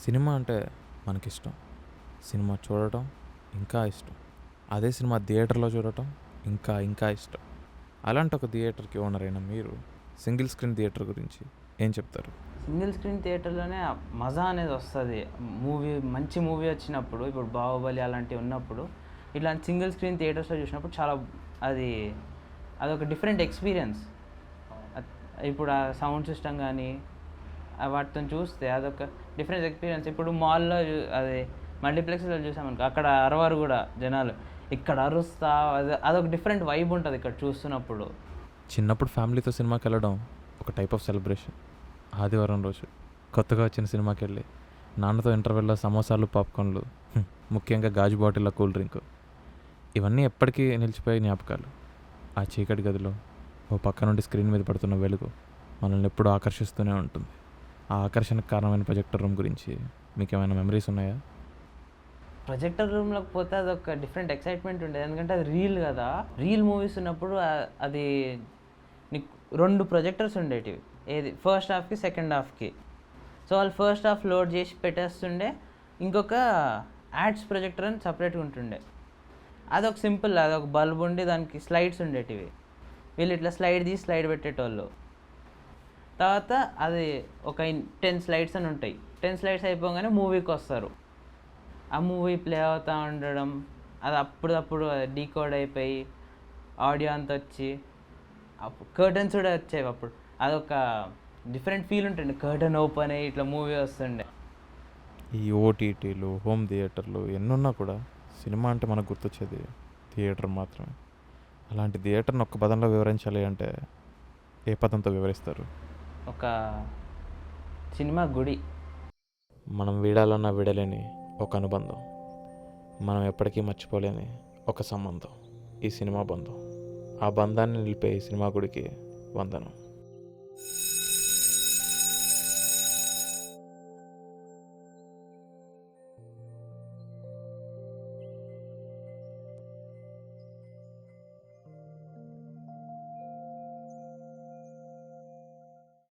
Cinema అంటే మనకిష్టం. Cinema చూడటం ఇంకా ఇష్టం. అదే సినిమా థియేటర్‌లో చూడటం ఇంకా ఇంకా ఇష్టం. అలాంటి ఒక థియేటర్‌కి ఓనర్ అయిన మీరు సింగిల్ స్క్రీన్ థియేటర్ గురించి ఏం చెప్తారు? సింగిల్ స్క్రీన్ థియేటర్‌లోనే ఆ మజా అనేది వస్తది. మంచి మూవీ వచ్చినప్పుడు, ఇప్పుడు 'బాహుబలి' అలాంటివి ఉన్నప్పుడు, ఇట్లాంటి సింగిల్ స్క్రీన్ థియేటర్స్‌లో చూసినప్పుడు చాలా అది అదొక డిఫరెంట్ ఎక్స్‌పీరియన్స్. అత్ ఇప్పుడు ఆ సౌండ్ సిస్టమ్ గానీ, వాటితోని చూస్తే అదొక డిఫరెంట్ ఎక్స్‌పీరియన్స్. ఇప్పుడు మాల్‌లో అది మల్టీప్లెక్స్‌లో చూసామనుకో, అక్కడ అరవరు గూడా జనాలు. ఇక్కడ అరుస్తా అదొక డిఫరెంట్ వైబ్ ఉంటది ఇక్కడ చూస్తున్నప్పుడు. చిన్నప్పుడు ఫ్యామిలీతో సినిమాకెళ్ళడం ఒక టైప్ ఆఫ్ సెలబ్రేషన్. ఆదివారం రోజు కొత్తగా వచ్చిన సినిమాకెళ్ళి నాన్నతో ఇంటర్వెల్‌లో సమోసాలు, పాప్‌కార్న్‌లు, ముఖ్యంగా గాజు బాటిల్‌లో కూల్ డ్రింకు. ఇవన్నీ ఎప్పటికీ నిలిచిపోయే జ్ఞాపకాలు. ఆ చీకటి గదిలో ఓ పక్క నుండి స్క్రీన్ మీద పడుతున్న వెలుగు మనల్ని ఎప్పుడూ ఆకర్షిస్తూనే ఉంటుంది. ఆ ఆకర్షణకు కారణమైన ప్రొజెక్టర్ రూమ్ గురించి మీకేమైనా మెమరీస్ ఉన్నాయా? ప్రొజెక్టర్ రూమ్‌లోకి పోతే అదొక డిఫరెంట్ ఎక్సైట్‌మెంట్ ఉండేది. ఎందుకంటే అది రీల్ గదా! రీల్ మూవీస్ ఉన్నప్పుడు అది నీకు 2 ప్రొజెక్టర్స్ ఉండేటివి. ఏది ఫస్ట్ హాఫ్‌కి, సెకండ్ హాఫ్‌కి. సో, వాళ్ళు ఫస్ట్ హాఫ్ లోడ్ చేసి పెట్టేస్తుండే. ఇంకొక యాడ్స్ ప్రొజెక్టర్ అని సెపరేట్‌గా ఉంటుండే. అదొక బల్బ్ ఉండి దానికి స్లైడ్స్ ఉండేటివి. వీళ్ళు ఇట్లా స్లైడ్ తీసి స్లైడ్ పెట్టేటోళ్ళు. తర్వాత అది ఒక 10 స్లైడ్స్ అని ఉంటాయి. 10 స్లైడ్స్ అయిపోగానే మూవీకొస్తారు. ఆ మూవీ ప్లే అవుతా ఉండడం, అది అప్పుడప్పుడు డీకోడ్ అయిపోయి, ఆడియో అంతా వచ్చి, అప్పుడు కర్టన్స్ కూడా వచ్చేవి అప్పుడు. అదొక డిఫరెంట్ ఫీల్ ఉంటుండే. కర్టన్ ఓపెన్ అయ్యి ఇట్లా మూవీ వస్తుండే. ఈ ఓటీటీలు, హోమ్ థియేటర్లు ఎన్నున్నా కూడా సినిమా అంటే మనకు గుర్తొచ్చేది థియేటర్ మాత్రమే. అలాంటి థియేటర్‌ని ఒక్క పదంలో వివరించాలి అంటే ఏ పదంతో వివరిస్తారు? ఒక సినిమా గుడి. మనం వీడాలన్నా వీడలేని ఒక అనుబంధం. మనం ఎప్పటికీ మర్చిపోలేని ఒక సంబంధం. ఈ సినిమా బంధం. ఆ బంధాన్ని నిలిపే ఈ సినిమా గుడికి వందనం.